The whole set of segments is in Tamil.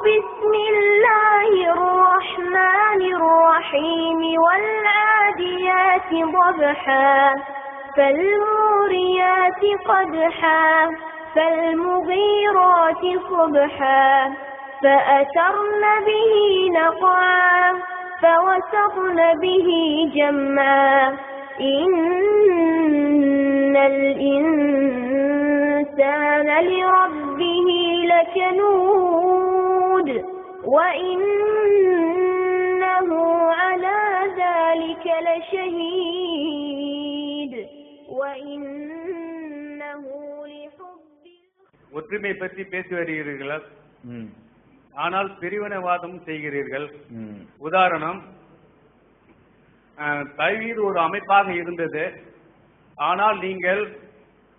بسم الله الرحمن الرحيم والعاديات ضبحا فالموريات قدحا فالمغيرات صبحا فأثرن به نقعا فوسطن به جمعا إن الإنسان لربه لكنود وإنه على ذلك لشهيد وإنه لحب ஒற்றுமை பற்றி பேசி வருகிறீர்கள். ஆனால் பிரிவினைவாதம் செய்கிறீர்கள். உதாரணம், தவிர ஒரு அமைப்பாக இருந்தது. ஆனால் நீங்கள்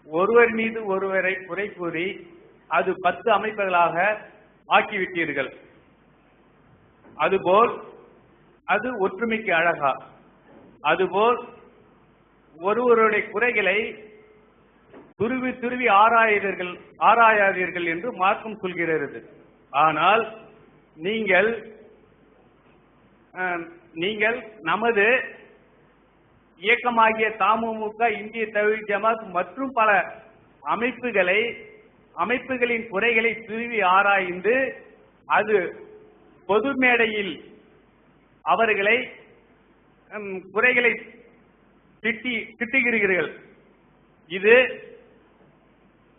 ஒருவர் மீது ஒருவரை குறை கூறி அது 10 அமைப்புகளாக ஆக்கிவிட்டீர்கள். அதுபோல் அது ஒற்றுமைக்கு அழகா? அதுபோல் ஒருவருடைய குறைகளை துருவி துருவி ஆராயாதீர்கள் என்று மார்க்கம் சொல்கிறது. ஆனால் நீங்கள் நமது இயக்கமாகிய தமுமுக, இந்திய தவ்ஹீத் ஜமாத் மற்றும் பல அமைப்புகளின் குறைகளை துருவி ஆராய்ந்து அது பொது மேடையில் அவர்களை குறைகளை திட்டுகிறீர்கள்.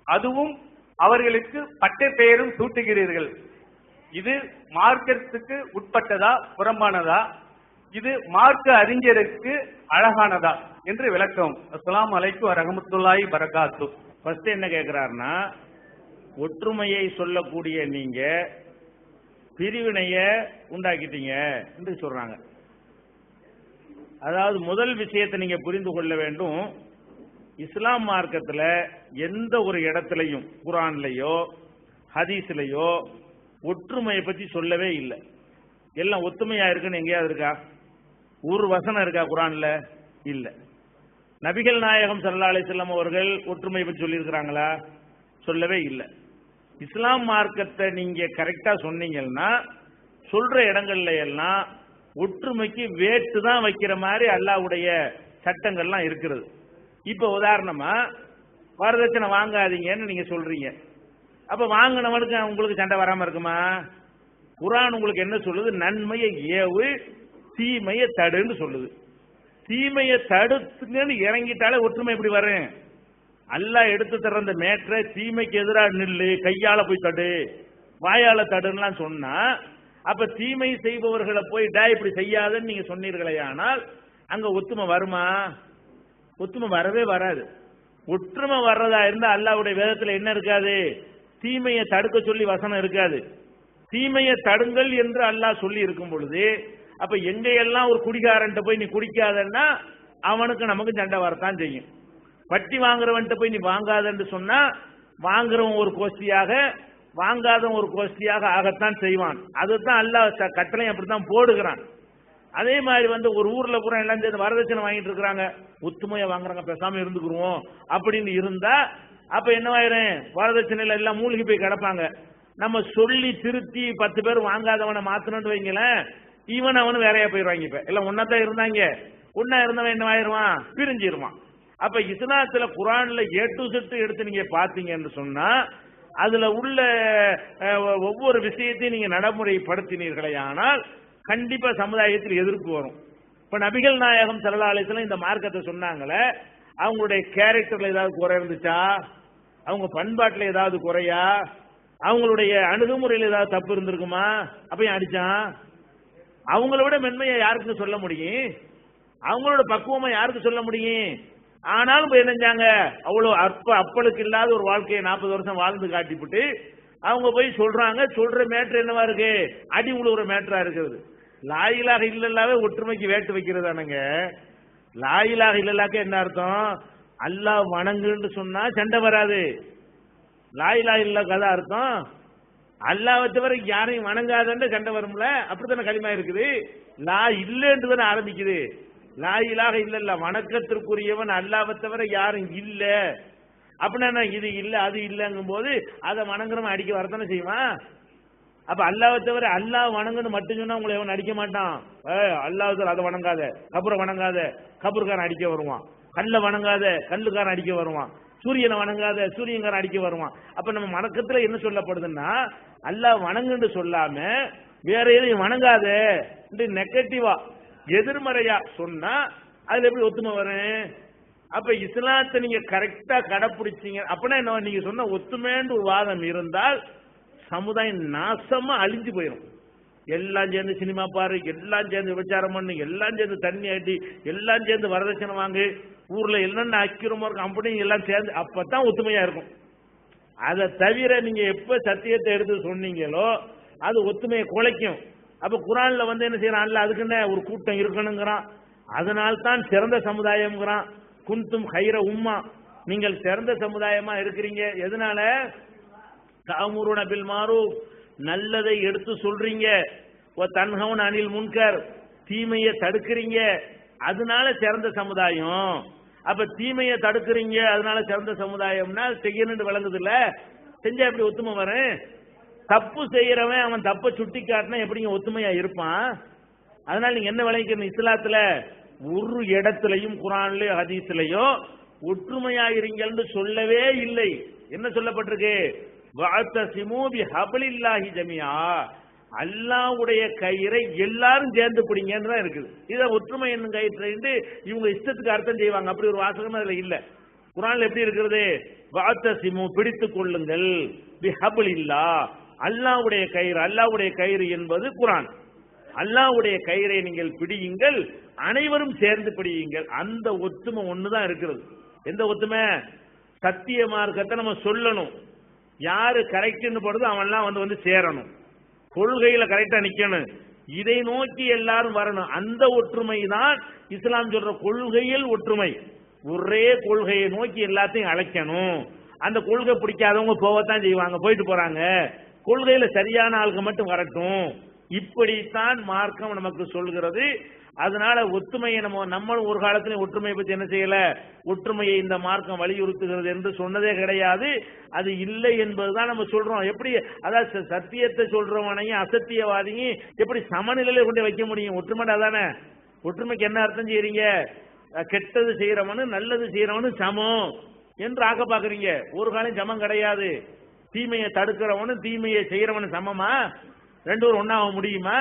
அதுவும் அவர்களுக்கு பட்ட பெயரும் சூட்டுகிறீர்கள். இது மார்க்கத்துக்கு உட்பட்டதா, புறம்பானதா? இது மார்க்க அறிஞருக்கு அழகானதா என்று விளக்கம். அஸ்ஸலாமு அலைக்கும் வரஹ்மத்துல்லாஹி பரகாத்து. ஃபர்ஸ்ட் என்ன கேட்கிறாருன்னா, ஒற்றுமையை சொல்லக்கூடிய நீங்க பிரிவினைய உண்டாக்கிட்டீங்க என்று சொல்றாங்க. அதாவது முதல் விஷயத்தை நீங்க புரிந்து கொள்ள வேண்டும். இஸ்லாம் மார்க்கத்தில் எந்த ஒரு இடத்துலையும், குர்ஆன்லயோ ஹதீஸ்லயோ ஒற்றுமையை பற்றி சொல்லவே இல்லை. எல்லாம் ஒத்துமையா இருக்குன்னு எங்கேயாவது இருக்கா? ஒரு வசனம் இருக்கா குர்ஆன்ல? இல்ல. நபிகள் நாயகம் ஸல்லல்லாஹு அலைஹி வஸல்லம் அவர்கள் ஒற்றுமை பற்றி சொல்லியிருக்கிறாங்களா? சொல்லவே இல்லை. இஸ்லாம் மார்க்கத்தை நீங்க கரெக்டா சொன்னீங்கன்னா சொல்ற இடங்கள்ல எல்லாம் ஒற்றுமைக்கு வேட்டு தான் வைக்கிற மாதிரி அல்லாஹ்வுடைய சட்டங்கள்லாம் இருக்கிறது. இப்ப உதாரணமா வரதட்சணை வாங்காதீங்கன்னு நீங்க சொல்றீங்க. அப்ப வாங்கினவனுக்கு உங்களுக்கு சண்டை வராம இருக்குமா? குர்ஆன் உங்களுக்கு என்ன சொல்லுது? நன்மையை ஏவு, தீமையை தடுன்னு சொல்லுது. தீமையை தடுத்துங்கன்னு இறங்கிட்டாலே ஒற்றுமை எப்படி வரும்? அல்லாஹ் எடுத்து தர அந்த மேற்ற தீமைக்கு எதிராக நில்லு, கையால போய் தடு, வாயால தடுன்னு சொன்னா, அப்ப தீமை செய்பவர்களை போய் இப்படி செய்யாதுன்னு நீங்க சொன்னீர்களே, ஆனால் அங்க ஒத்துமை வருமா? ஒத்துமை வரவே வராது. ஒற்றுமை வர்றதா இருந்தா அல்லாஹ்வுடைய வேதத்துல என்ன இருக்காது? தீமையை தடுக்க சொல்லி வசனம் இருக்காது. தீமையை தடுங்கள் என்று அல்லாஹ் சொல்லி இருக்கும் பொழுது, அப்ப எங்கெல்லாம் ஒரு குடிகாரன்ட்ட போய் நீ குடிக்காதன்னா அவனுக்கு நமக்கு சண்டை வரத்தான் செய்யும். வட்டி வாங்குறவன்ட்ட போய் நீ வாங்காதன்னு சொன்னா வாங்குறவன் ஒரு கோஷ்டியாக, வாங்காதவன் ஒரு கோஷ்டியாக ஆகத்தான் செய்வான். அதுதான் அல்லாஹ் கட்டளை அப்படித்தான் போடுகிறான். அதே மாதிரி ஒரு ஊர்ல பூரா எல்லாம் சேர்ந்து வரதட்சணை வாங்கிட்டு இருக்கிறாங்க, ஒத்துமையா வாங்குறாங்க, பேசாம இருந்துக்குருவோம் அப்படின்னு இருந்தா அப்ப என்னவாயிரும்? வரதட்சணையில எல்லாம் மூழ்கி போய் கிடப்பாங்க. நம்ம சொல்லி திருத்தி 10 பேர் வாங்காதவனை மாத்தணும்னு வைங்களேன், இவன் அவனு வேறையா போயிடுவாங்க. இப்ப எல்லாம் ஒன்னாதான் இருந்தாங்க, ஒன்னா இருந்தவன் என்னவாயிருவான்? பிரிஞ்சிருவான். அப்ப இஸ்லாத்துல குர்ஆன்ல A to Z எடுத்து நீங்க பாத்தீங்கன்னு சொன்னா அதுல உள்ள ஒவ்வொரு விஷயத்தையும் நீங்க நடைமுறைப்படுத்தினீர்களே ஆனால் கண்டிப்பா சமுதாயத்தில் எதிர்ப்பு வரும். இப்ப நபிகள் நாயகம் ஸல்லல்லாஹு அலைஹி வஸல்லம் இந்த மார்க்கத்தை சொன்னாங்களே, அவங்களுடைய கேரக்டர்ல ஏதாவது குறை இருந்துச்சா? அவங்க பண்பாட்டுல ஏதாவது குறையா? அவங்களுடைய அணுகுமுறையில் ஏதாவது தப்பு இருந்திருக்குமா? அப்ப அடிச்சான். அவங்கள விட மென்மையை யாருக்கு சொல்ல முடியும்? அவங்களோட பக்குவமா யாருக்கு சொல்ல முடியும்? ஆனாலும் என்ன செஞ்சாங்க? அவ்வளவு அப்பளுக்கு இல்லாத ஒரு வாழ்க்கையை 40 வருஷம் வாழ்ந்து காட்டிவிட்டு அவங்க போய் சொல்றாங்க. சொல்ற மேட்டர் என்னவா இருக்கு? அடி உழுவுற மேட்டரா இருக்கிறது. லா இலாஹ இல்லல்லாஹ்வே ஒற்றுமைக்கு வேட்டு வைக்கிறதானுங்க. லா இலாஹ இல்லல்லாஹ்க்கு என்ன அர்த்தம்? அல்லாஹ் வணங்குன்னு சொன்னா சண்டை வராது. லா இலாஹ இல்லல்லாஹ் கதா அர்த்தம் அல்லாஹ்வை தவிர யாரையும் வணங்காதன்னு சண்டை வரும்ல. அப்படித்தானே களிமா இருக்குது. லா இல்லைன்னு தானே ஆரம்பிக்குது. லா இலாஹ இல்லல்லாஹ் வணக்கத்திற்குரியவன் அல்லாஹ்வை தவிர யாரும் இல்ல அப்படின்னா இது இல்ல அது இல்லங்கும் போது அதை வணங்குறவன் அடிக்க வரத்தானே செய்வான். அப்ப அல்லாஹ்வை தவிர அல்லாஹ் வணங்குன்னு மட்டும் சொன்னா உங்களை எவன் அடிக்க மாட்டான். அல்லாஹ் தவிர அதை வணங்காத, கபரை வணங்காத, கபருக்காரன் அடிக்க வருவான். கல்லை வணங்காத, கல்லுக்காரன் அடிக்க வருவான். சூரியனை வணங்காத, சூரியன்காரன் அடிக்க வருவான். அப்ப நம்ம வணக்கத்துல என்ன சொல்லப்படுதுன்னா அல்லாஹ் வணங்குன்னு சொல்லாம வேற எதையும் வணங்காத நெகட்டிவா எதிர்மறையா சொன்னா அதுல எப்படி ஒத்துமை வரும்? அப்ப இஸ்லாத்தை நீங்க கரெக்டா கடைபிடிச்சீங்க அப்படின்னா என்ன, நீங்க சொன்ன ஒத்துமைன்னு ஒரு வாதம் இருந்தால் சமுதாயம் நாசமா அழிஞ்சு போயிடும். எல்லாம் சேர்ந்து சினிமா பாரு, எல்லாம் சேர்ந்து விபச்சாரம் பண்ணு, எல்லாம் சேர்ந்து தண்ணி ஆட்டி, எல்லாம் சேர்ந்து வரதட்சணை வாங்கு, ஊர்ல என்னென்ன அக்கிரமம் இருக்கும் அப்படின்னு எல்லாம் சேர்ந்து அப்பதான் ஒத்துமையா இருக்கும். அதை தவிர நீங்க எப்ப சத்தியத்தை எடுத்து சொன்னீங்களோ அது ஒத்துமையை குலைக்கும். அப்ப குரான்ல என்ன செய்யறான், அதுக்குன்னு ஒரு கூட்டம் இருக்கணுங்கிறான். அதனால்தான் சிறந்த சமுதாயம்ங்கிறான். குந்தும் ஹைர உம்மா, நீங்கள் சிறந்த சமுதாயமா இருக்கிறீங்க. எதனால? தஅமுருன பில் மாரூஃப், நல்லதை எடுத்து சொல்றீங்க. தன்ஹவுன அனில் முன்கர், தீமையை தடுக்கிறீங்க. அதனால சிறந்த சமுதாயம். அப்ப தீமையை தடுக்கிறீங்க அதனால சிறந்த சமுதாயம்னா செய்யணும்னு விளங்குது இல்ல? செஞ்சா எப்படி ஒத்துமை வரும்? தப்பு செய்யறவன் அவன் தப்பை சுட்டி காட்டினா எப்படிங்க ஒத்துமையா இருப்பான்? அதனால நீங்க என்ன விளங்கிக்கணும், இஸ்லாத்துல ஒரு இடத்துலையும் குர்ஆன்லயோ ஹதீஸ்லயோ ஒற்றுமையா இருங்கன்னு சொல்லவே இல்லை. என்ன சொல்லப்பட்டிருக்கு? வஅத்தஸிமூ பிஹப்லில்லாஹி ஜமீஆ, அல்லாஹ்வுடைய கயிறை எல்லாரும் சேர்ந்து பிடிங்கன்னு தான் இருக்குது. இத ஒற்றுமை என்னும் கயிற்று இவங்க இஷ்டத்துக்கு அர்த்தம் செய்வாங்க. அப்படி ஒரு வாசகம் அதுல இல்ல. குர்ஆன்ல எப்படி இருக்கிறது? வஅத்தஸிமூ, பிடித்துக் கொள்ளுங்கள், பிஹப்லில்லாஹ், அல்லாஹ்வுடைய கயிறு. அல்லாஹ்வுடைய கயிறு என்பது குர்ஆன். அல்லாஹ்வுடைய கயிறை நீங்கள் பிடியுங்கள், அனைவரும் சேர்ந்து பிடியுங்கள். அந்த ஒத்துமை ஒண்ணுதான் இருக்கிறது. எந்த ஒத்துமை? சத்திய மார்க்கத்தை நம்ம சொல்லணும். யாரு கரெக்ட்னு படுதோ அவன்லாம் வந்து சேரணும். கொள்கையில கரெக்டா நிக்கணும். இதை நோக்கி எல்லாரும் வரணும். அந்த ஒற்றுமை தான் இஸ்லாம் சொல்ற கொள்கையில் ஒற்றுமை. ஒரே கொள்கையை நோக்கி எல்லாத்தையும் அழைக்கணும். அந்த கொள்கை பிடிக்காதவங்க போகத்தான் செய்வாங்க, போயிட்டு போறாங்க. கொள்கையில சரியான ஆளுக்கு மட்டும் வரட்டும். இப்படித்தான் மார்க்கம் நமக்கு சொல்கிறது. அதனால ஒற்றுமையை நம்மளும் ஒரு காலத்துல ஒற்றுமையை பத்தி என்ன செய்யல, ஒற்றுமையை இந்த மார்க்கம் வலியுறுத்துகிறது என்று சொன்னதே கிடையாது. அது இல்லை என்பதுதான் நம்ம சொல்றோம். எப்படி அதாவது சத்தியத்தை சொல்றவனையும் அசத்தியவாதியும் எப்படி சமநிலையில கொண்டு வைக்க முடியும்? ஒற்றுமை அதானே. ஒற்றுமைக்கு என்ன அர்த்தம் செய்யறீங்க? கெட்டது செய்யறவனு நல்லது செய்யறவனு சமம் என்று ஆக்க பாக்குறீங்க. ஒரு காலம் சமம் கிடையாது. தீமையை தடுக்கிறவனு தீமையை செய்யறவனு சமமா? ரெண்டு பேரும் ஒன்னாக முடியுமா?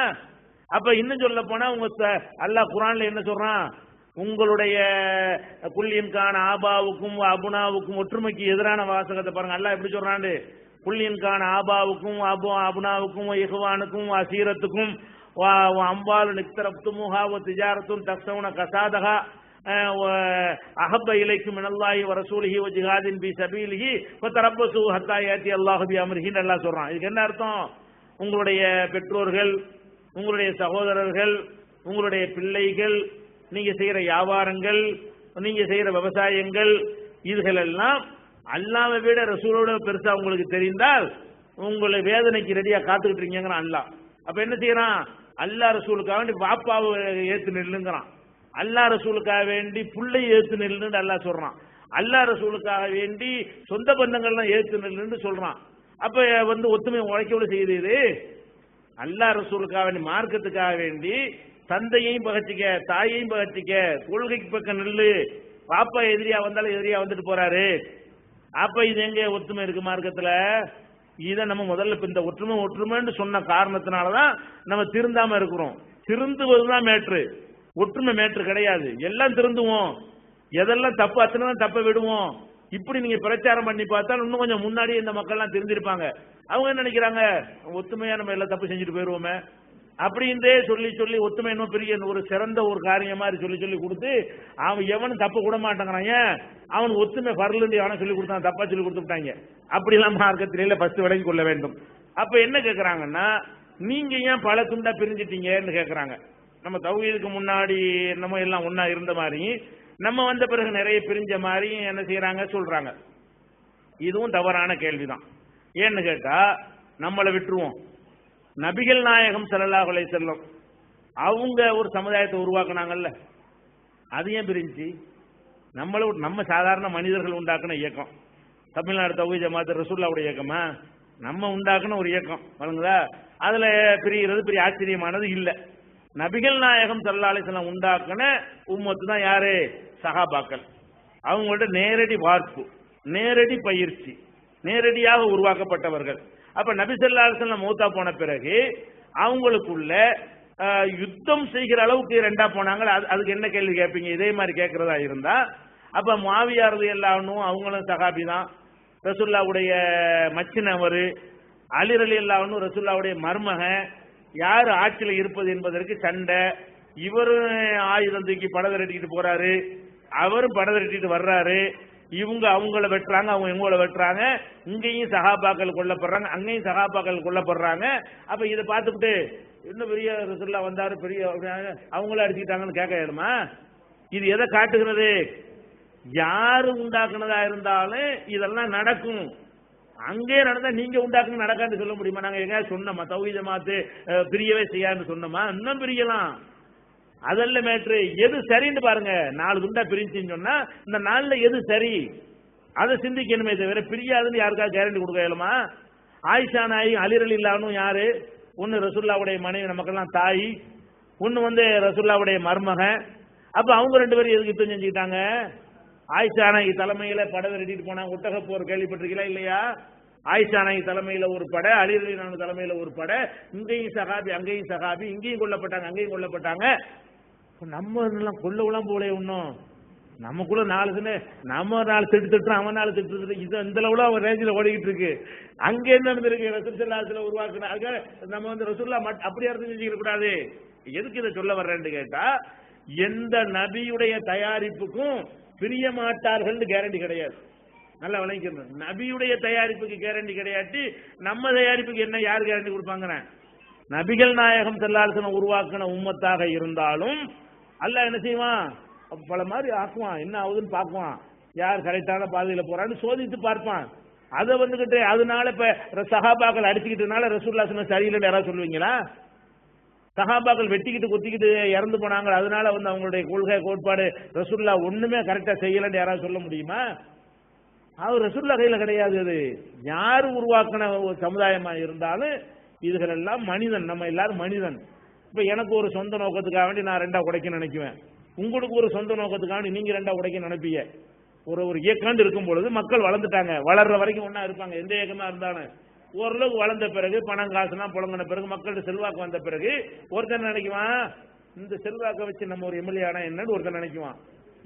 அப்ப இன்னும் சொல்ல போனா உங்க அல்லாஹ் குர்ஆன்ல என்ன சொல்றான்? உங்களுடைய குல்லியன்கான ஆபாவுக்கும் அபுனாவுக்கும் ஒற்றுமைக்கு எதிரான வாசகத்தை பாருங்க. அல்லாஹ் எப்படி சொல்றான்னு, குல்லியன்கான ஆபாவுக்கும் அபுனாவுக்கும் இஹ்வானுக்கும் அசீரத்துக்கும் அம்பாலு நிக்தரப்துமுஹா வ திஜாரத்துன் தக்ஸவுன கசாதஹா அஹப்ப இலைக்கும் மினல்லாஹி வ ரசூலிஹி வ ஜிஹாதின் ஃபீ ஸபீலிஹி ஃபதரப்பஸு ஹத்தா யாதி அல்லாஹு பி அம்ரிஹி அல்லாஹ் சொல்றான். இதுக்கு என்ன அர்த்தம்? உங்களுடைய பெற்றோர்கள், உங்களுடைய சகோதரர்கள், உங்களுடைய பிள்ளைகள், நீங்க செய்யற வியாபாரங்கள், நீங்க செய்யற விவசாயங்கள், இதுகள் எல்லாம் அல்லாஹ்வை விட ரசூலோட பெருசா உங்களுக்கு தெரிந்தால் உங்களை வேதனைக்கு ரெடியா காத்துக்கிட்டு இருக்கீங்கிறான் அல்லாஹ். அப்ப என்ன செய்யறான்? அல்லாஹ் ரசூலுக்காக வேண்டி பாப்பாவை ஏத்து நில்லுங்கிறான். அல்லாஹ் ரசூலுக்காக வேண்டி புள்ளை ஏத்து நில்லுன்னு அல்லாஹ் சொல்றான். அல்லாஹ் ரசூலுக்காக வேண்டி சொந்த பந்தங்கள்லாம் ஏத்து நில்லுன்னு சொல்றான். அப்ப ஒத்துமை உழைக்க செய்யுது. இது அல்லாஹ் ரசூலுக்காக வேண்டி, மார்க்கத்துக்காக வேண்டி தந்தையையும் பகச்சிக்க, தாயையும் பகச்சிக்க, கொள்கைக்கு பக்கம் நில்லு. பாப்பா எதிரியா வந்தாலும் எதிரியா வந்துட்டு போறாரு. அப்ப இது எங்க ஒற்றுமை இருக்கு மார்க்கத்துல? இதை நம்ம முதல்ல இந்த ஒற்றுமைன்னு சொன்ன காரணத்தினாலதான் நம்ம திருந்தாம இருக்கிறோம். திருந்துவதுதான் மேட்ரு, ஒற்றுமை மேட்ரு கிடையாது. எல்லாம் திருந்துவோம், எதெல்லாம் தப்பு அத்தனை தப்ப விடுவோம். இப்படி நீங்க பிரச்சாரம் பண்ணி பார்த்தா இன்னும் கொஞ்சம் முன்னாடியே இந்த மக்கள் எல்லாம் தெரிஞ்சிருப்பாங்க. அவங்க என்ன நினைக்கிறாங்க, ஒத்துமையா நம்ம எல்லாம் தப்பு செஞ்சுட்டு போயிருவோமே அப்படின்றே சொல்லி சொல்லி ஒத்துமை இன்னும் பெரிய ஒரு சிறந்த ஒரு காரியம் மாதிரி சொல்லி சொல்லி கொடுத்து அவன் எவனும் தப்பு கூட மாட்டேங்கிறான். அவன் ஒத்துமை பரலுண்டு அவனை சொல்லி கொடுத்தான், தப்பா சொல்லி கொடுத்துட்டாங்க. அப்படிலாம் மார்க்கத்தில ஃபர்ஸ்ட் விலகி கொள்ள வேண்டும். அப்ப என்ன கேட்கறாங்கன்னா, நீங்க ஏன் பல துண்டா பிரிஞ்சிட்டீங்கன்னு கேட்கறாங்க. நம்ம தௌஹீதுக்கு முன்னாடி நம்ம எல்லாம் ஒன்னா இருந்த மாதிரி, நம்ம வந்த பிறகு நிறைய பிரிஞ்ச மாதிரி என்ன செய்யறாங்க சொல்றாங்க. இதுவும் தவறான கேள்விதான். ஏன்னு கேட்டா, நம்மளை விட்டுருவோம். நபிகள் நாயகம் ஸல்லல்லாஹு அலைஹி வஸல்லம் அவங்க ஒரு சமுதாயத்தை உருவாக்குனாங்கல்ல, அது ஏன் பிரிஞ்சு? நம்ம சாதாரண மனிதர்கள் உண்டாக்குன இயக்கம் தமிழ்நாடு தௌஹீத் ஜமாத் ரசூலுல்லாஹ்வுடைய இயக்கமா? நம்ம உண்டாக்குன ஒரு இயக்கம் வழங்குதா? அதுல பிரிகிறது பெரிய ஆச்சரியமானது இல்லை. நபிகள் நாயகம் ஸல்லல்லாஹு அலைஹி வஸல்லம் உண்டாக்குன உம்மத்து தான் யாரு? சஹாபாக்கள். அவங்களோட நேரடி வார்ப்பு, நேரடி பயிற்சி, நேரடியாக உருவாக்கப்பட்டவர்கள். அப்ப நபி ஸல்லல்லாஹு அலைஹி வஸல்லம் மௌத்தா போன பிறகு அவங்களுக்குள்ள யுத்தம் செய்கிற அளவுக்கு ரெண்டா போனாங்க. அதுக்கு என்ன கேள்வி கேட்பீங்க? இதே மாதிரி கேட்கறதா இருந்தா அப்ப முஆவியா ரலியல்லாஹு அன்ஹு அவங்களும் சஹாபி தான், ரசூலுல்லாஹ்வுடைய மச்சினவர். அலி ரலியல்லாஹு அன்ஹு ரசூலுல்லாஹ்வுடைய மருமகன். யார் ஆட்சியில இருப்பது என்பதற்கு சண்டை. இவரும் ஆயுதம் தூக்கி படை திரட்டிட்டு போறாரு, அவரும் படை திரட்டிட்டு வர்றாரு. இவங்க அவங்கள வெட்டுறாங்க, அவங்க இவங்கள வெட்டுறாங்க. இங்கேயும் சஹாபாக்கள் கொல்லப்படுறாங்க, அங்கேயும் சஹாபாக்கள் கொல்லப்படுறாங்க. அப்ப இதை பார்த்துக்கிட்டு இன்னும் பெரிய ரசூலுல்லாஹ் வந்தாரு, பெரிய அவங்கள அடிச்சுக்கிட்டாங்கன்னு கேட்க வேணுமா? இது எதை காட்டுகிறது? யாரு உண்டாக்குனதா இருந்தாலும் இதெல்லாம் நடக்கும். அங்கே நடந்தா நீங்க உண்டாக்குன்னு நடக்காது சொல்ல முடியுமா? நாங்க எங்க சொன்னோமா தௌஹீத் ஜமாத் பிரியவே செய்யாதுன்னு சொன்னோமா? இன்னும் பிரியலாம். அதல்ல மேட்ரு. எது சரின்னு பாருங்க. 4 துண்டா பிரிஞ்சுன்னு சொன்னா இந்த 4ல எது சரி அதை சிந்திக்கணுமே தவிர பிரியாதுன்னு யாருக்காவது கேரண்டி கொடுக்க இயலுமா? ஆயிஷா நாயகி அலி ரலியல்லாஹு அன்ஹு யாரு? ஒன்னு ரசூலுல்லாஹ்வுடைய மனைவி, நமக்கெல்லாம் தாய். ஒன்னு ரசூலுல்லாஹ்வுடைய மருமகன். அப்ப அவங்க 2 பேரும் எதுக்கு யுத்தம் செஞ்சுக்கிட்டாங்க? ஆயிஷா நாயகி தலைமையில படை விரட்டிட்டு போனாங்க. ஒட்டக போர் கேள்விப்பட்டிருக்கீங்களா இல்லையா? ஆயிஷா நாயகி தலைமையில ஒரு படை, அலி ரலியல்லாஹு அன்ஹு தலைமையில ஒரு படை. இங்கேயும் சஹாபி, அங்கேயும் சஹாபி, இங்கேயும் கொல்லப்பட்டாங்க, அங்கேயும் கொல்லப்பட்டாங்க. நம்ம எல்லாம் கொல்லலாம் போல இன்னும் நமக்குள்ள 4 தின நம்ம 4 திட்டுறோம், அவன் 4 திட்டு. இது இந்த அளவுல அவன் ரேஞ்சில் ஓடிக்கிட்டு இருக்கு. அங்கே என்ன நடந்திருக்கு? ரசூலுல்லாஹ் உருவாக்குன நம்ம ரசூலுல்லாஹ் அப்படி அர்த்தம் செஞ்சுக்க கூடாது. எதுக்கு இதை சொல்ல வர்றேன்னு கேட்டா, எந்த நபியுடைய தயாரிப்புக்கும் பிரிய மாட்டார்கள் கேரண்டி கிடையாது. நல்லா விளங்கிக்கணும். நபியுடைய தயாரிப்புக்கு கேரண்டி கிடையாது. நம்ம தயாரிப்புக்கு என்ன யார் கேரண்டி கொடுப்பாங்க? நபிகள் நாயகம் ஸல்லல்லாஹு அலைஹி வஸல்லம் உருவாக்கின உம்மத்தாக இருந்தாலும் அல்லாஹ் என்ன செய்வான்? பல மாதிரி ஆக்குவான். என்ன ஆகுதுன்னு பார்க்குவான். யார் கரெக்டான பாதையில போறான்னு சோதித்து பார்ப்பான். அதை வந்துகிட்டு அதனால இப்ப சஹாபாக்கள் அடிச்சுக்கிட்டனால ரசூலுல்லாஹ் சொன்ன சரியில்லைன்னு யாராவது சொல்லுவீங்களா? சஹாபாக்கள் வெட்டிக்கிட்டு குத்திக்கிட்டு இறந்து போனாங்க, அதனால அவங்களுடைய கொள்கை கோட்பாடு ரசூலுல்லாஹ் ஒண்ணுமே கரெக்டா செய்யலன்னு யாராவது சொல்ல முடியுமா? அவர் ரசூலுல்லாஹ் கையில கிடையாது. அது யார் உருவாக்கின ஒரு சமுதாயமா இருந்தாலும் இதுகள் எல்லாம் மனிதன். நம்ம எல்லாரும் மனிதன். இப்ப எனக்கு ஒரு சொந்த நோக்கத்துக்காக வேண்டி நான் 2 உடைக்க நினைக்குவேன். உங்களுக்கு ஒரு சொந்த நோக்கத்துக்காக வேண்டி நீங்க 2 உடைக்க நினைப்பீங்க. ஒரு இயக்காண்டு இருக்கும் பொழுது மக்கள் வளர்ந்துட்டாங்க. வளர்ற வரைக்கும் ஒன்னா இருப்பாங்க. எந்த இயக்கமா இருந்தாலும் ஓரளவுக்கு வளர்ந்த பிறகு பணம் காசுனா புழங்கின பிறகு மக்கள்கிட்ட செல்வாக்கு வந்த பிறகு ஒருத்தன் நினைக்குவான், இந்த செல்வாக்கை வச்சு நம்ம ஒரு எம்எல்ஏ ஆனா என்னன்னு ஒருத்தன் நினைக்குவான்.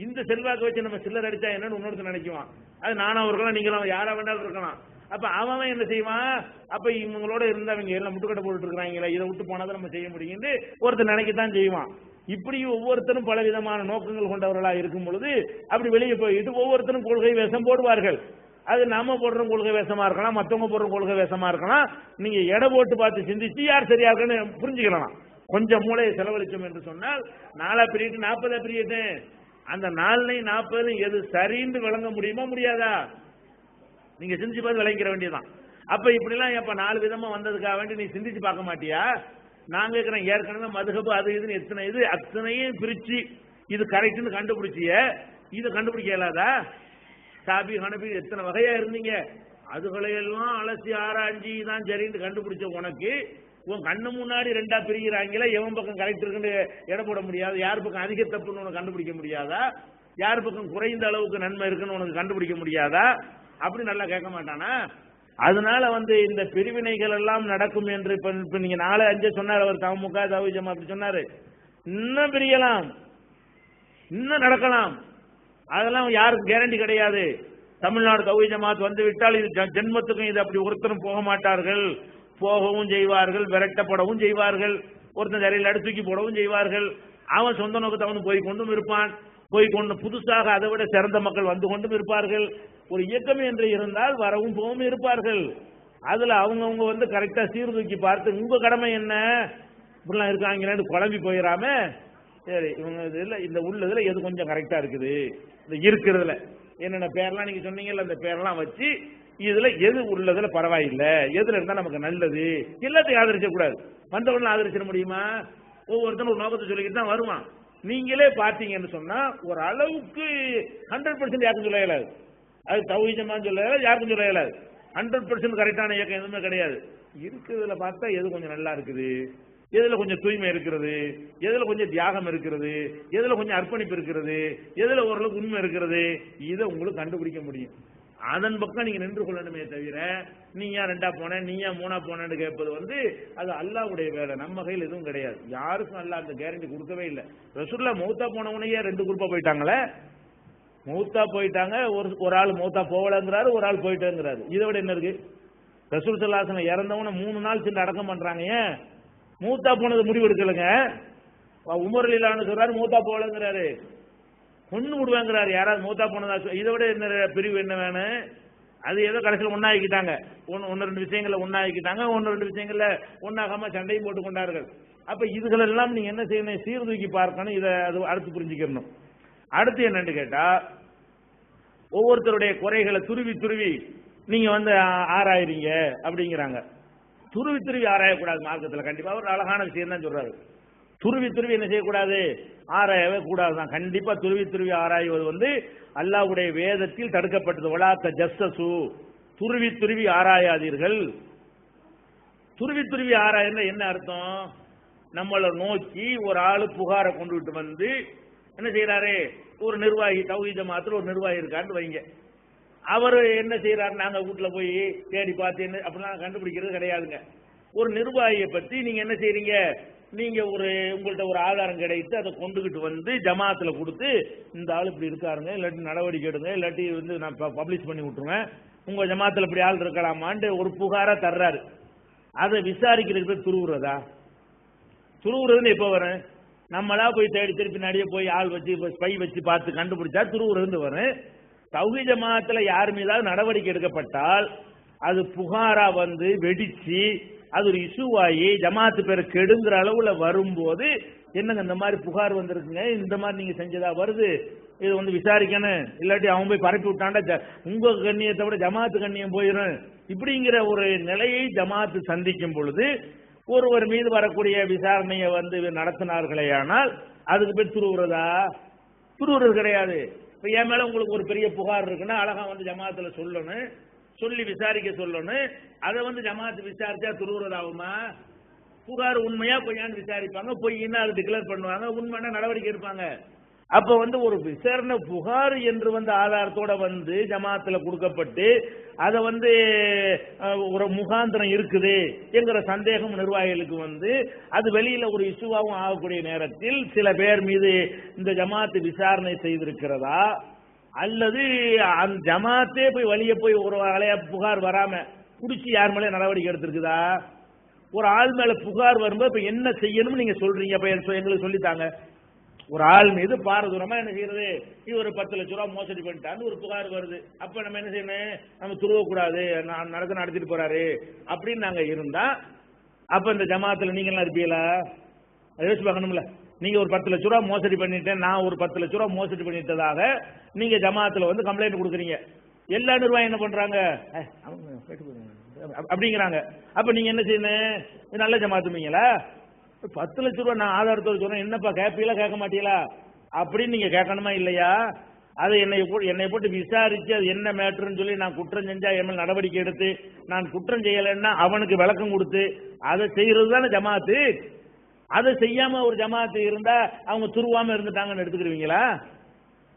இந்த செல்வாக்கை வச்சு நம்ம சில்லர் அடிச்சா என்னன்னு இன்னொருத்தன் நினைக்குவான். அது நானும் இருக்கலாம், நீங்களும் யாரா வேண்டாலும் இருக்கலாம். அப்ப அவன் என்ன செய்வான்? அப்ப இவங்களோட இருந்தவங்க எல்லாம் முட்டுக்கட்டை போட்டு இருக்கிறாங்களா, இதை விட்டு போனாதான் நம்ம செய்ய முடியும் ஒருத்தர் நினைக்கத்தான் செய்வான். இப்படி ஒவ்வொருத்தரும் பல விதமான நோக்கங்கள் கொண்டவர்களா இருக்கும் பொழுது அப்படி வெளியே போயிட்டு ஒவ்வொருத்தரும் கொள்கை வேஷம் போடுவார்கள். அது நாம போடுற கொள்கை வேஷமா இருக்கலாம், மற்றவங்க போடுற கொள்கை வேஷமா இருக்கலாம். நீங்க எடை போட்டு பார்த்து சிந்திச்சு யார் சரியா இருக்குன்னு புரிஞ்சுக்கலாம். கொஞ்சம் மூளையை செலவழிச்சோம் என்று சொன்னால் 4 பிரியட்டு 40 பிரியட்டு அந்த 4 40 எது சரின்னு விளங்க முடியுமா முடியாதா? நீங்க சிந்திச்சு பார்த்து விளங்கிற வேண்டியதான். அப்ப இப்படி எல்லாம் இப்ப 4 விதமா வந்ததுக்காக வேண்டி நீ சிந்திச்சு பார்க்க மாட்டியா? நாங்க இருக்கிறேன் ஏற்கனவே மதுஹப் அது இதுன்னு எத்தனை இது அத்தனையும் பிரிச்சு இது கரெக்ட்னு கண்டுபிடிச்சிய, இதை கண்டுபிடிக்க இயலாதா? சாபி ஹனபி எத்தனை வகையா இருந்தீங்க, அதுகளையெல்லாம் அலசி ஆராய்ச்சி தான் சரின்னு கண்டுபிடிச்ச உனக்கு உன் கண்ணு முன்னாடி 2 பிரிகிறாங்களே, எவன் பக்கம் கரெக்ட் இருக்குன்னு எடை போட முடியாது? யார் பக்கம் அதிக தப்புன்னு உனக்கு கண்டுபிடிக்க முடியாதா? யார் பக்கம் குறைந்த அளவுக்கு நன்மை இருக்குன்னு உனக்கு கண்டுபிடிக்க முடியாதா? அப்படி நல்லா கேட்க மாட்டானா? அதனால இந்த பிரிவினைகள் எல்லாம் நடக்கும் என்று இப்ப நீங்க 4 5 சொன்னார் அவர். தமுக தௌஹீத் ஜமாத் அப்படி சொன்னாரு. இன்னும் பிரியலாம், இன்னும் நடக்கலாம். அதெல்லாம் யாருக்கு கேரண்டி கிடையாது. தமிழ்நாடு தௌஹீத் ஜமாத் வந்து விட்டால் இது ஜென்மத்துக்கும் இது அப்படி ஒருத்தரும் போக மாட்டார்கள். போகவும் செய்வார்கள், விரட்டப்படவும் செய்வார்கள், ஒருத்தன் சரியில் தூக்கி போடவும் செய்வார்கள். அவன் சொந்த நோக்கத்தை அவன் போய் கொண்டும் இருப்பான். போய்கொண்டு புதுசாக அதை விட சிறந்த மக்கள் வந்து கொண்டும் இருப்பார்கள். ஒரு இயக்கம் என்று இருந்தால் வரவும் போகவும் இருப்பார்கள். அதுல அவங்கவுங்க கரெக்டா சீர்தூக்கி பார்த்து உங்க கடமை என்ன இப்படிலாம் இருக்காங்கன்னு குழம்பி போயிடாம, சரி இவங்க இதுல இந்த உள்ளதுல எது கொஞ்சம் கரெக்டா இருக்குது, இந்த இருக்கிறதுல என்னென்ன பேர்லாம் நீங்க சொன்னீங்கல்ல அந்த பேரெல்லாம் வச்சு இதுல எது உள்ளதுல பரவாயில்லை, எதுல இருந்தா நமக்கு நல்லது, எல்லாத்தையும் ஆதரிக்க கூடாது. வந்தவன ஆதரிச்சிட முடியுமா? ஒவ்வொருத்தரும் ஒரு நோக்கத்தை சொல்லிக்கிட்டு தான் வருவான். நீங்களே பார்த்தீங்கன்னு சொன்னா ஒரு அளவுக்கு 100% யாருக்கும் சொல்ல இயலாது. அது தௌஹீத் ஜமாத் சொல்ல இயலாது, யாருக்கும் சொல்ல இயலாது. 100% கரெக்டான இயக்கம் எதுவுமே கிடையாது. இருக்கிறதுல பார்த்தா எது கொஞ்சம் நல்லா இருக்குது, எதுல கொஞ்சம் தூய்மை இருக்கிறது, எதுல கொஞ்சம் தியாகம் இருக்கிறது, எதுல கொஞ்சம் அர்ப்பணிப்பு இருக்கிறது, எதுல ஓரளவுக்கு உண்மை இருக்கிறது, இதை உங்களுக்கு கண்டுபிடிக்க முடியும். அதன் பக்கம் நீங்க நின்று கொள்ளணுமே தவிர நீ ஏன் 2ஆ போன, நீ ஏன் 3ஆ போனன்னு கேட்பது அது அல்லாஹ்வுடைய வேலை, நம்ம கையில் எதுவும் கிடையாது. யாருக்கும் அல்லாஹ் அந்த கேரண்டி கொடுக்கவே இல்லை. ரசூலுல்லாஹ் மௌத்தா போனவனையே 2 குரூப்பா போயிட்டாங்களே, மௌத்தா போயிட்டாங்க, ஒரு ஆள் மௌத்தா போகலங்கிறாரு, ஒரு ஆள் போயிட்டேங்கிறாரு. இதை விட என்ன இருக்கு? ரசூல் ஸல்லல்லாஹு அலைஹி வஸல்லம் இறந்தவன 3 நாள் சென்று அடக்கம் பண்றாங்க. ஏன் மூத்தா போனது முடிவு எடுக்கலங்க? உமர் ரலியல்லாஹு சொல்றாரு மூத்தா போகலங்கிறாரு, கொன்னு விடுவாங்கிறாரு யாராவது மூத்தா போனதா. இதை விட என்ன பிரிவு என்ன வேணும்? அது ஏதோ கடைசியில் ஒன்னாக்கிட்டாங்க, 1-2 விஷயங்கள்ல ஒன்னாக்கிட்டாங்க, 1-2 விஷயங்கள்ல ஒன்னாகாம சண்டையும் போட்டு கொண்டார்கள். அப்ப இதுகளெல்லாம் நீங்க என்ன செய்யணும்? சீர்தூக்கி பார்க்கணும். இதை அது அடுத்து புரிஞ்சுக்கணும். அடுத்து என்னன்னு கேட்டா, ஒவ்வொருத்தருடைய குறைகளை துருவி துருவி நீங்க ஆராயிறீங்க அப்படிங்கிறாங்க. துருவி துருவி ஆராயக்கூடாது மார்க்கத்தில். கண்டிப்பா ஒரு அழகான விஷயம் தான் சொல்றாரு. துருவி துருவி என்ன செய்யக்கூடாது? ஆராயவே கூடாதுதான். கண்டிப்பா துருவி துருவி ஆராய்வது அல்லாஹ்வுடைய வேதத்தில் தடுக்கப்பட்டது. வலா தஜஸ்ஸசு, துருவி துருவி ஆராயாதீர்கள். துருவி துருவி ஆராய்னா என்ன அர்த்தம்? நம்மளை நோக்கி ஒரு ஆளு புகாரை கொண்டுகிட்டு என்ன செய்யறாரு? ஒரு நிர்வாகி, தௌஹீத் ஜமாத்துல ஒரு நிர்வாகி இருக்கான்னு வைங்க. அவர் என்ன செய்யறாரு? நாங்க வீட்டுல போய் தேடி பார்த்து அப்படிலாம் கண்டுபிடிக்கிறது கிடையாதுங்க. ஒரு நிர்வாகியை பத்தி நீங்க என்ன செய்றீங்க? நீங்க உங்கள்ட்ட ஒரு ஆதாரம் கிடைத்து அதை கொண்டுகிட்டு ஜமாத்துல கொடுத்து, இந்த ஆள் இப்படி இருக்காருங்க, இல்லாட்டி நடவடிக்கை எடுங்க, இல்லாட்டி நான் பப்ளிஷ் பண்ணி விட்டுருவேன், உங்க ஜமாத்துல இப்படி ஆள் இருக்கலாமான்னு ஒரு புகாரா தர்றாரு. அதை விசாரிக்கிறதுக்கு துருவுறதா? துருவுறதுன்னு எப்ப வரும்? நம்மளா போய் தேடி திருப்பி நடிகை போய் ஆள் வச்சு ஸ்பை வச்சு பார்த்து கண்டுபிடிச்சா துருவுறது வரும். தௌஹீத் ஜமாத்துல யார் மீதாவது நடவடிக்கை எடுக்கப்பட்டால் அது புகாரா வெடிச்சு அது ஒரு இஷ்யூவாகி ஜமாத்து பேரை கெடுங்கிற அளவுல வரும்போது, என்னங்க இந்த மாதிரி புகார் வந்திருக்குங்க, இந்த மாதிரி நீங்க செஞ்சதா வருது, இது விசாரிக்கணும், இல்லாட்டி அவன் போய் பரப்பி விட்டாண்டா உங்க கண்ணியத்தை விட ஜமாத்து கண்ணியம் போயிடும். இப்படிங்கிற ஒரு நிலையை ஜமாத்து சந்திக்கும் பொழுது ஒருவர் மீது வரக்கூடிய விசாரணையை நடத்தினார்களே, ஆனால் அதுக்கு பேர் துருவுறதா? துருவுறது கிடையாது. இப்ப என் மேல உங்களுக்கு ஒரு பெரிய புகார் இருக்குன்னா அழகா ஜமாத்துல சொல்லணும், சொல்லி விசாரிக்க சொல்லணும். அதை ஜமாத்து விசாரிச்சா துருவுறதாகுமா? புகார் உண்மையா பொய்யான்னு விசாரிப்பாங்க, பொய்னா அதை டிக்ளேர் பண்ணுவாங்க, உண்மைன்னா நடவடிக்கை எடுப்பாங்க. அப்ப ஒரு விசாரணை புகார் என்று ஆதாரத்தோட ஜமாத்துல கொடுக்கப்பட்டு அதை ஒரு முகாந்திரம் இருக்குது என்கிற சந்தேகம் நிர்வாகிகளுக்கு அது வெளியில ஒரு இஷ்யூவாகவும் ஆகக்கூடிய நேரத்தில் சில பேர் மீது இந்த ஜமாத்து விசாரணை செய்திருக்கிறதா, அல்லது அந்த ஜமாத்தே போய் வெளியே போய் ஒரு ஆளையா புகார் வராம புடிச்சு யார் மேலே நடவடிக்கை எடுத்திருக்குதா? ஒரு ஆள் மேல புகார் வரும்போது இப்ப என்ன செய்யணும்னு நீங்க சொல்றீங்க, அப்ப எங்களுக்கு சொல்லித்தாங்க. ஒரு ஆள் மீது பாரதூரமா என்ன செய்யறது? இவர் 10 லட்சம் ரூபாய் மோசடி பண்ணிட்டான்னு ஒரு புகார் வருது. அப்ப நம்ம என்ன செய்யணும்? நம்ம துருவக்கூடாது, நடத்திட்டு போறாரு அப்படின்னு நாங்க இருந்தா, அப்ப இந்த ஜமாத்துல நீங்க எல்லாம் இருப்பீங்களா? யோசிச்சு பார்க்கணும்ல. நீங்க ஒரு 10 லட்சம் ரூபாய் மோசடி பண்ணிட்டேன், நான் ஒரு 10 லட்சம் ரூபாய் மோசடி பண்ணிட்டதாக நீங்க ஜமாத்துல கம்ப்ளைண்ட் கொடுக்குறீங்க. எல்லா நிர்வாகம் என்ன பண்றாங்க? அப்படிங்கிறாங்க. அப்ப நீங்க என்ன செய்யணும்? நல்ல ஜமாத்துமீங்களா? 10 லட்சம் ரூபாய் நான் ஆதாரத்தோடு சொல்றேன், என்னப்பா கேட்பீங்களா கேட்க மாட்டீங்களா அப்படின்னு நீங்க கேட்கணுமா இல்லையா? அதை என்னை போட்டு விசாரிச்சு அது என்ன மேட்டர்ன்னு சொல்லி நான் குற்றம் செஞ்சா என் மேல் நடவடிக்கை எடுத்து, நான் குற்றம் செய்யலைன்னா அவனுக்கு விளக்கம் கொடுத்து அதை செய்யறது தானே ஜமாத்து. அதை செய்யாம ஒரு ஜமாத்து இருந்தா அவங்க துருவாம இருந்துட்டாங்கன்னு எடுத்துக்கிடுவீங்களா?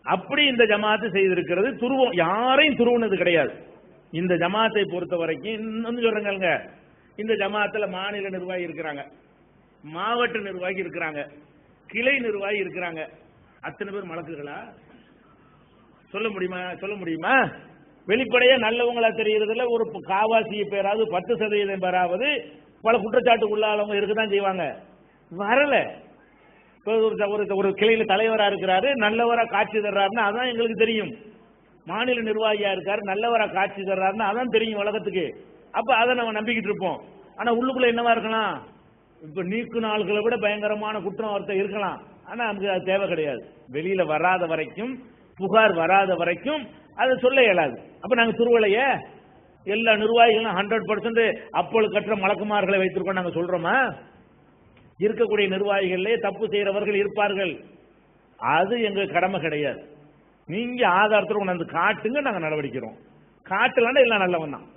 அப்படி இந்த ஜமாத்து செய்திருக்கிறது. துருவம் யாரையும் துருவுனது கிடையாது. இந்த ஜமாத்தை பொறுத்த வரைக்கும் இன்னும் சொல்றேங்க, இந்த ஜமாத்துல மாநில நிர்வாகி இருக்கிறாங்க, மாவட்ட நிர்வாகி இருக்கிறாங்க, கிளை நிர்வாகி இருக்கிறாங்க. அத்தனை பேர் மலக்குகளா? சொல்ல முடியுமா? வெளிப்படையா நல்லவங்களா தெரிகிறதுல ஒரு காவாசி பேராவது 10% பேராவது பல குற்றச்சாட்டு உள்ளாளவங்க இருக்குதான் செய்வாங்க. வரல. ஒரு கிளையில தலைவரா இருக்கிறாரு, நல்லவரா காட்சி தர்றாருன்னா அதான் எங்களுக்கு தெரியும். மாநில நிர்வாகியா இருக்காரு, நல்லவரா காட்சி தர்றாருன்னா அதான் தெரியும் உலகத்துக்கு. அப்ப அதை நம்ம நம்பிக்கிட்டு இருப்போம். ஆனா உள்ளுக்குள்ள என்னவா இருக்கலாம்? இப்ப நீக்கு நாள்களை விட பயங்கரமான குற்றம் ஒருத்தர் இருக்கலாம். ஆனா நமக்கு அது தேவை கிடையாது. வெளியில வராத வரைக்கும், புகார் வராத வரைக்கும் அதை சொல்ல இயலாது. அப்ப நாங்க துருவலைய எல்லா நிர்வாகிகளும் 100% அப்பொழுது கற்ற மலக்குமார்களை வைத்திருக்கோம் நாங்க சொல்றோமா? இருக்கக்கூடிய நிர்வாகிகளே தப்பு செய்யறவர்கள் இருப்பார்கள். அது எங்க கடமை கிடையாது. நீங்க ஆதாரத்தோட கொண்டாந்து காட்டுங்க, நாங்க நடவடிக்கிறோம். காட்டலன்னா எல்லாம் நல்லவன் தான்.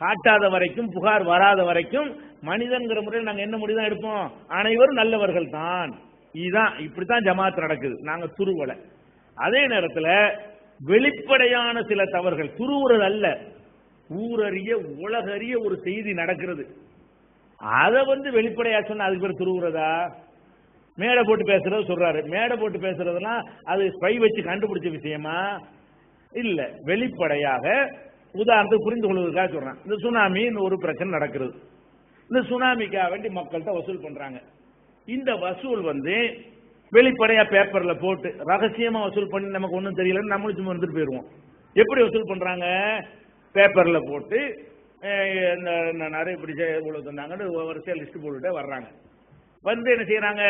காட்டாத வரைக்கும், புகார் வராத வரைக்கும் மனிதன்கிற முறையில் நாங்க என்ன முடிவு தான் எடுப்போம்? அனைவரும் நல்லவர்கள் தான். இதுதான், இப்படித்தான் ஜமாத் நடக்குது. நாங்க துருவல. அதே நேரத்தில் வெளிப்படையான சில தவறுகள், துருவுறது அல்ல, ஊரறிய உலகறிய ஒரு செய்தி நடக்கிறது, அதை வெளிப்படையா சொன்னா அதுக்கு பேர் துருவுறதா? மேடை போட்டு பேசுறது சொல்றாரு, மேடை போட்டு பேசுறதுலாம் அது ஸ்பை வச்சு கண்டுபிடிச்ச விஷயமா? இல்ல, வெளிப்படையாக. உதாரணத்துக்கு புரிந்து கொள்வதற்காக சொல்றேன். இந்த சுனாமின்னு ஒரு பிரச்சனை நடக்கிறது. இந்த சுனாமிக்காக வேண்டி மக்கள்கிட்ட வசூல் பண்றாங்க. இந்த வசூல் வெளிப்படையா பேப்பர்ல போட்டு ரகசியமா வசூல் பண்ணி நமக்கு ஒன்றும் தெரியலன்னு நம்மளும் சும்மா வந்துட்டு போயிடுவோம். எப்படி வசூல் பண்றாங்க? பேப்பர்ல போட்டு நிறைய இப்படி இவ்வளவு தந்தாங்கன்னு வரிசையா லிஸ்ட் போட்டுட்டே வர்றாங்க. என்ன செய்யறாங்க?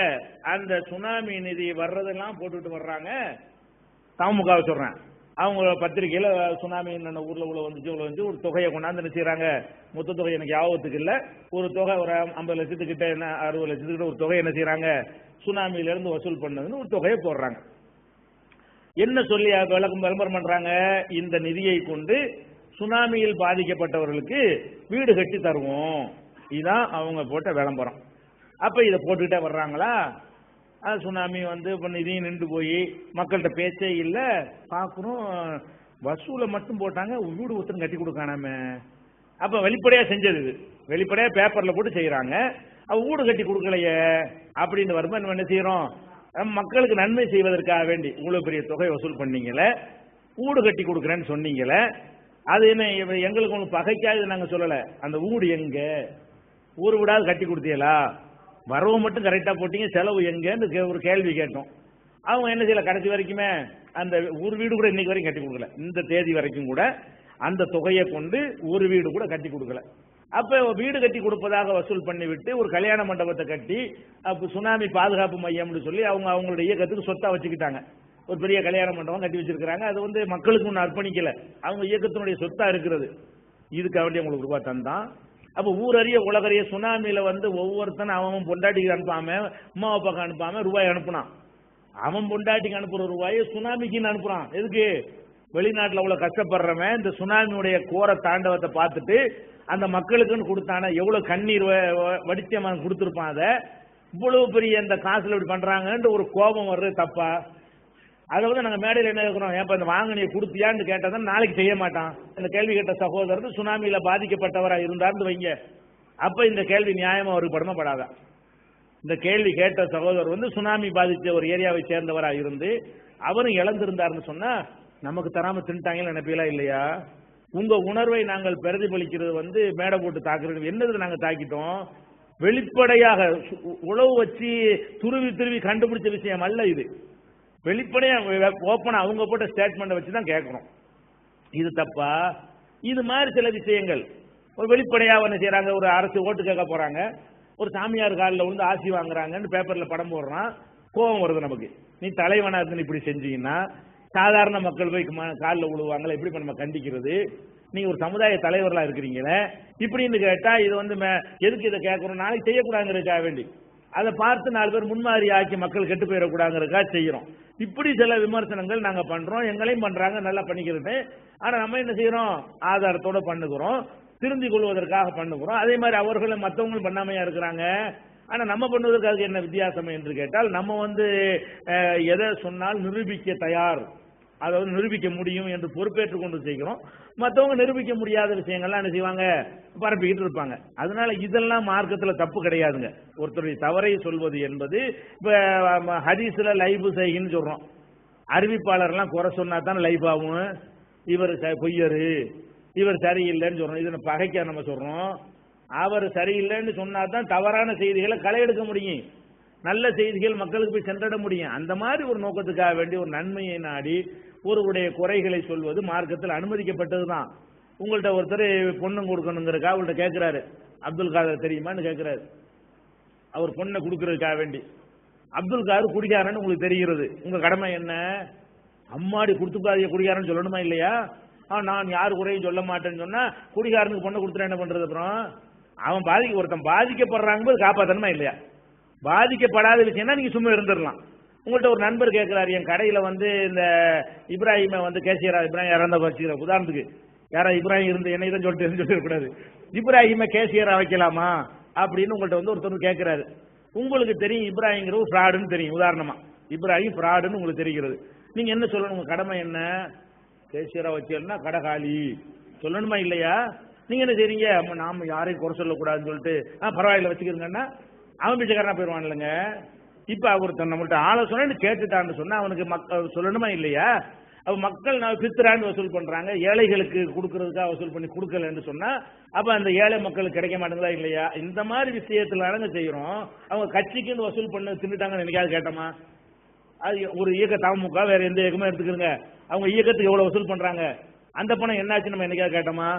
அந்த சுனாமி நிதி வர்றதெல்லாம் போட்டுட்டு வர்றாங்க. தமுக சொல்றேன், அவங்க பத்திரிகையில சுனாமி ஊர்ல உள்ள வந்துச்சு ஒரு தொகையை கொண்டாந்து என்ன செய்யறாங்க? மொத்த தொகை எனக்கு ஞாபகத்துக்கு இல்ல, ஒரு தொகை ஒரு 50 லட்சத்துக்கிட்ட, 60 லட்சத்துக்கிட்ட ஒரு தொகை என்ன செய்யறாங்க? சுனாமியில இருந்து வசூல் பண்ணதுன்னு ஒரு தொகையை போடுறாங்க. என்ன சொல்லி விளம்பரம் பண்றாங்க? இந்த நிதியை கொண்டு சுனாமியில் பாதிக்கப்பட்டவர்களுக்கு வீடு கட்டி தருவோம். இதுதான் அவங்க போட்ட விளம்பரம். அப்ப இதை போட்டுக்கிட்டே வர்றாங்களா? சுனாமி நிதியும் நின்று போய் மக்கள்கிட்ட பேச்சே இல்லை. பார்க்குறோம் வசூலை மட்டும் போட்டாங்க, வீடு ஒருத்தரும் கட்டி கொடுக்கானாம. அப்ப வெளிப்படையா செஞ்சது இது, வெளிப்படையா பேப்பர்ல போட்டு செய்யறாங்க. வீடு கட்டி கொடுக்கலையே அப்படின்னு வரும்போது நம்ம என்ன செய்யறோம்? மக்களுக்கு நன்மை செய்வதற்காக வேண்டி இவ்வளவு பெரிய தொகை வசூல் பண்ணீங்களே, வீடு கட்டி கொடுக்குறேன்னு சொன்னீங்களே, அது என்ன எங்களுக்கு ஒன்று பகைக்காது நாங்க சொல்லல. அந்த வீடு எங்க? ஊர் வீடாவது கட்டி கொடுத்தீங்களா? வரவு மட்டும் கரெக்டா போட்டீங்க, செலவு எங்கன்னு ஒரு கேள்வி கேட்டோம். அவங்க என்ன செய்யல, கடைசி வரைக்குமே அந்த ஒரு வீடு கூட இன்னைக்கு வரைக்கும் கட்டி கொடுக்கல. இந்த தேதி வரைக்கும் கூட அந்த தொகையை கொண்டு ஒரு வீடு கூட கட்டி கொடுக்கல. அப்ப வீடு கட்டி கொடுப்பதாக வசூல் பண்ணி விட்டு ஒரு கல்யாண மண்டபத்தை கட்டி அப்ப சுனாமி பாதுகாப்பு மையம்னு சொல்லி அவங்களுடைய இயக்கத்துக்கு சொத்தா வச்சுக்கிட்டாங்க. ஒரு பெரிய கல்யாண மண்டபம் கட்டி வச்சிருக்காங்க. அது மக்களுக்கு ஒன்றும் அர்ப்பணிக்கல, அவங்க இயக்கத்தினுடைய சொத்தா இருக்கிறது. இதுக்காக வேண்டிய உங்களுக்கு ரூபாய் தந்தான். அப்ப ஊரறிய உலகறிய சுனாமியில ஒவ்வொருத்தனும் அவன் பொண்டாட்டிக்கு அனுப்பாம, அம்மா அப்பாக்கு அனுப்பாம ரூபாய் அனுப்புனான். அவன் பொண்டாட்டிக்கு அனுப்புற ரூபாயை சுனாமிக்கு அனுப்புறான். எதுக்கு? வெளிநாட்டுல அவ்வளவு கஷ்டப்படுறவன் இந்த சுனாமியுடைய கோர தாண்டவத்தை பார்த்துட்டு அந்த மக்களுக்குன்னு கொடுத்தான எவ்வளவு கண்ணீர் வடிச்சு அவன் கொடுத்துருப்பான். அதை இவ்வளவு பெரிய இந்த காசுல இப்படி பண்றாங்கன்னு ஒரு கோபம் வர்றது தப்பா? அதை நாங்க மேடையில் என்ன இருக்கிறோம், ஏன் இந்த வாங்கினியை கொடுத்தியான்னு கேட்டா நாளைக்கு செய்ய மாட்டான். இந்த கேள்வி கேட்ட சகோதரர் சுனாமியில பாதிக்கப்பட்டவரா இருந்தார்னு வைங்க, அப்ப இந்த கேள்வி நியாயமா அவருக்கு படமாப்படாதா? இந்த கேள்வி கேட்ட சகோதரர் சுனாமி பாதிச்ச ஒரு ஏரியாவை சேர்ந்தவரா இருந்து அவரும் இழந்திருந்தாருன்னு சொன்னா நமக்கு தராம தின்ட்டாங்கன்னு நினைப்பீங்களா இல்லையா? உங்க உணர்வை நாங்கள் பிரதிபலிக்கிறது மேடை போட்டு தாக்குறது என்னது? நாங்க தாக்கிட்டோம். வெளிப்படையாக உழவு வச்சு துருவி கண்டுபிடிச்ச விஷயம் அல்ல இது. வெளிப்படையா ஓப்பனா அவங்க போட்ட ஸ்டேட்மெண்ட் வச்சுதான் கேட்கிறோம். இது தப்பா? இது மாதிரி சில விஷயங்கள் ஒரு வெளிப்படையா என்ன செய்யறாங்க? ஒரு அரசு ஓட்டு கேட்க போறாங்க, ஒரு சாமியார் காலில் விழுந்து ஆசி வாங்குறாங்கன்னு பேப்பர்ல படம் போடுறான். கோபம் வருது நமக்கு. நீ தலைவனா இருந்து இப்படி செஞ்சீங்கன்னா சாதாரண மக்கள் போய் காலில் விழுவாங்களா? எப்படி நம்ம கண்டிக்கிறது? நீங்க ஒரு சமுதாய தலைவர்களா இருக்கிறீங்களே இப்படின்னு கேட்டா இது எதுக்கு இதை கேட்கறோம்? நாளைக்கு செய்யக்கூடாதுங்கிறதுக்காக வேண்டி அதை பார்த்து 4 பேர் முன்மாதிரி ஆக்கி மக்கள் கெட்டு போயிடக்கூடாதுங்கிறதுக்காக செய்யறோம். இப்படி சில விமர்சனங்கள் நாங்க பண்றோம், எங்களையும் பண்றாங்க, நல்லா பண்ணிக்கிறது. ஆனா நம்ம என்ன செய்யறோம்? ஆதாரத்தோட பண்ணுகிறோம், திருந்திக் கொள்வதற்காக பண்ணுகிறோம். அதே மாதிரி அவர்களும் மற்றவங்களும் பண்ணாமையா இருக்கிறாங்க. ஆனா நம்ம பண்ணுவதற்கு என்ன வித்தியாசம் என்று கேட்டால், நம்ம எதை சொன்னால் நிரூபிக்க தயார், அதாவது நிரூபிக்க முடியும் என்று பொறுப்பேற்றுக் கொண்டு செய்கிறோம். மற்றவங்க நிரூபிக்க முடியாத விஷயங்கள்லாம் என்ன செய்வாங்க? பரப்பிக்கிட்டு இருப்பாங்க. அதனால இதெல்லாம் மார்க்கத்துல தப்பு கிடையாதுங்க. ஒருத்தருடைய தவறை சொல்வது என்பது இப்ப ஹதீஸ்ல லைஃப் செய்கின்னு சொல்றோம். அறிவிப்பாளர்லாம் குறை சொன்னா தான் லைஃப் ஆகும். இவர் பொய்யரு, இவர் சரியில்லைன்னு சொல்றோம். இதை பகைக்க நம்ம சொல்றோம். அவர் சரியில்லைன்னு சொன்னா தான் தவறான செய்திகளை களை எடுக்க முடியும், நல்ல செய்திகள் மக்களுக்கு போய் சென்றட முடியும். அந்த மாதிரி ஒரு நோக்கத்துக்காக வேண்டி ஒரு நன்மையை நாடி ஒருவருடைய குறைகளை சொல்வது மார்க்கத்தில் அனுமதிக்கப்பட்டதுதான். உங்கள்கிட்ட ஒருத்தர் பொண்ணு கொடுக்கணுங்கிறக்கா அவங்கள்ட்ட கேட்கிறாரு, அப்துல் காதர் தெரியுமான்னு கேட்கிறாரு. அவர் பொண்ணை கொடுக்கறதுக்காக வேண்டி அப்துல் காதர் குடிக்காரன்னு உங்களுக்கு தெரிகிறது. உங்க கடமை என்ன? அம்மாடி கொடுத்துக்காதிய குடிக்காரன்னு சொல்லணுமா இல்லையா? நான் யாரு குறையும் சொல்ல மாட்டேன்னு சொன்னா குடிகாரனுக்கு பொண்ணை கொடுத்துட்டா என்ன பண்றது? அப்புறம் அவன் ஒருத்தன் பாதிக்கப்படுறாங்க போது காப்பாத்தணுமா இல்லையா? பாதிக்கப்படாத விஷயம்னா நீங்க சும்மா இருந்துடலாம். உங்கள்கிட்ட ஒரு நண்பர் கேட்கிறாரு, என் கடையில இந்த இப்ராஹிம கேசியரா இப்ராஹிம் இறந்த வச்சுக்கிற உதாரணத்துக்கு யாரா இப்ராஹிம் இருந்து என்னை தான் சொல்லிட்டு கூடாது. இப்ராஹிமை கேசியரா வைக்கலாமா அப்படின்னு உங்கள்கிட்ட வந்து ஒருத்தர் கேட்கிறாரு. உங்களுக்கு தெரியும் இப்ராஹிங்கிற ஒரு ஃப்ராடுன்னு தெரியும். உதாரணமா இப்ராஹிம் ஃப்ராடுன்னு உங்களுக்கு தெரிகிறது. நீங்க என்ன சொல்லணும்? உங்க கடமை என்ன? கேசியரா வச்சேன்னா கடகாலி சொல்லணுமா இல்லையா? நீங்க என்ன செய்றீங்க? நாம யாரையும் குறை சொல்லக்கூடாதுன்னு சொல்லிட்டு பரவாயில்ல வச்சுக்கிறீங்கன்னா அவன் பிச்சைக்காரனா போயிடுவான் இல்லைங்க. இப்ப ஒருத்தன் நம்மள்ட்ட ஆலோசனை கேட்டுட்டான்னு சொன்னா அவனுக்கு மக்கள் சொல்லணுமா இல்லையா? அப்ப மக்கள் நான் பித்ரான்னு வசூல் பண்றாங்க, ஏழைகளுக்கு கொடுக்கறதுக்காக வசூல் பண்ணி கொடுக்கலன்னு சொன்னா அப்ப அந்த ஏழை மக்களுக்கு கிடைக்க மாட்டேங்குதா இல்லையா? இந்த மாதிரி விஷயத்துல நாங்க செய்யறோம். அவங்க கட்சிக்குன்னு வசூல் பண்ண தின்னுட்டாங்கன்னு என்னைக்காவது கேட்டோமா? அது ஒரு இயக்க தமுக வேற எந்த இயக்கமும் எடுத்துக்கிறங்க, அவங்க இயக்கத்துக்கு எவ்வளவு வசூல் பண்றாங்க, அந்த பணம் என்னாச்சு நம்ம என்னைக்காவது கேட்டோமா?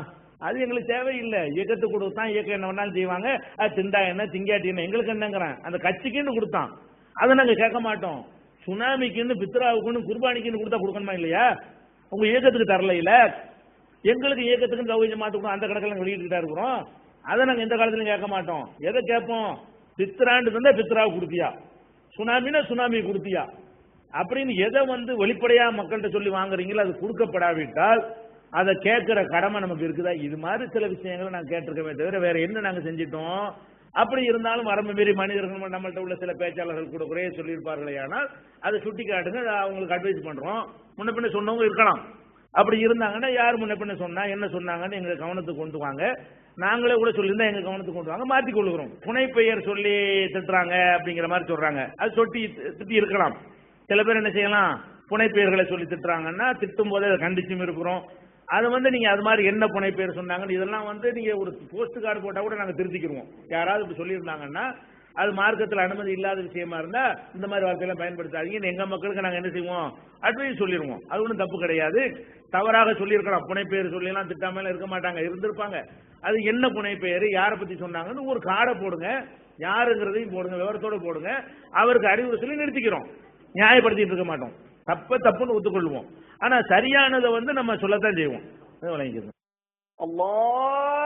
அது எங்களுக்கு தேவையில்லை. இயக்கத்துக்கு கொடுத்தான், இயக்கம் என்ன வேணாலும் செய்வாங்க, அது திண்டா என்ன திங்காட்டி என்ன எங்களுக்கு என்னங்கிறேன். அந்த கட்சிக்குன்னு கொடுத்தான், அதை நாங்க கேட்க மாட்டோம். சுனாமிக்குன்னு பித்ராவுக்குன்னு குர்பானிக்குன்னு கொடுத்தா கொடுக்கணுமா இல்லையா? உங்க இயக்கத்துக்கு தரல இல்ல, எங்களுக்கு இயக்கத்துக்கு சௌகரியம் மாத்துக்கணும், அந்த கணக்கில் வெளியிட்டு இருக்கிறோம். அதை நாங்க எந்த காலத்திலும் கேட்க மாட்டோம். எதை கேட்போம்? பித்ராண்டு தந்தா பித்ராவுக்கு கொடுத்தியா, சுனாமினா சுனாமி கொடுத்தியா அப்படின்னு எதை வந்து வெளிப்படையா மக்கள்கிட்ட சொல்லி வாங்குறீங்களோ அது கொடுக்கப்படாவிட்டால் அதை கேட்கிற கடமை நமக்கு இருக்குதா? இது மாதிரி சில விஷயங்களை நாங்க கேட்டிருக்கவே தவிர வேற என்ன நாங்க செஞ்சிட்டோம்? அப்படி இருந்தாலும் வரம்பு மீறி மனிதர்கள் நம்மள்ட்ட உள்ள சில பேச்சாளர்கள் கூட குறைய சொல்லியிருப்பார்களே, ஆனால் அதை சுட்டி காட்டுங்க, அவங்களுக்கு அட்வைஸ் பண்றோம். முன்ன பின்ன சொன்னவங்க இருக்கலாம். அப்படி இருந்தாங்கன்னா யார் முன்ன பின்ன சொன்னா என்ன சொன்னாங்கன்னு எங்க கவனத்துக்கு கொண்டு வாங்க. நாங்களே கூட சொல்லியிருந்தா எங்க கவனத்துக்கு கொண்டு வாங்க, மாத்தி கொள்ளுகிறோம். புனை பெயர் சொல்லி திட்டுறாங்க அப்படிங்கிற மாதிரி சொல்றாங்க, அது திட்டி இருக்கலாம். சில பேர் என்ன செய்யலாம், புனை பெயர்களை சொல்லி திட்டுறாங்கன்னா திட்டும் போதே அதை கண்டிச்சும் இருக்கிறோம். அது வந்து நீங்க அது மாதிரி என்ன புனை பேர் சொன்னாங்கன்னு இதெல்லாம் வந்து நீங்க ஒரு போஸ்ட் கார்டு போட்டா கூட நாங்க திருத்திக்கிடுவோம். யாராவது இப்படி சொல்லியிருந்தாங்கன்னா அது மார்க்கத்தில் அனுமதி இல்லாத விஷயமா இருந்தா இந்த மாதிரி வார்த்தையெல்லாம் பயன்படுத்தாதீங்க. எங்க மக்களுக்கு நாங்க என்ன செய்வோம், அட்வைஸ் சொல்லிடுவோம். அது ஒன்றும் தப்பு கிடையாது. தவறாக சொல்லியிருக்கலாம், புனை பெயர் சொல்லி எல்லாம் திட்டாமல இருக்க மாட்டாங்க, இருந்திருப்பாங்க. அது என்ன புனை பெயர், யாரை பத்தி சொன்னாங்கன்னு ஒரு கார்டை போடுங்க, யாருங்கிறதையும் போடுங்க, விவரத்தோட போடுங்க. அவருக்கு அறிவுரை சொல்லி நிறுத்திக்கிறோம், நியாயப்படுத்திட்டு இருக்க மாட்டோம். தப்புன்னு ஒத்துக்கொள்வோம். ஆனா சரியானதை வந்து நம்ம சொல்லத்தான் செய்வோம். அல்லாஹ்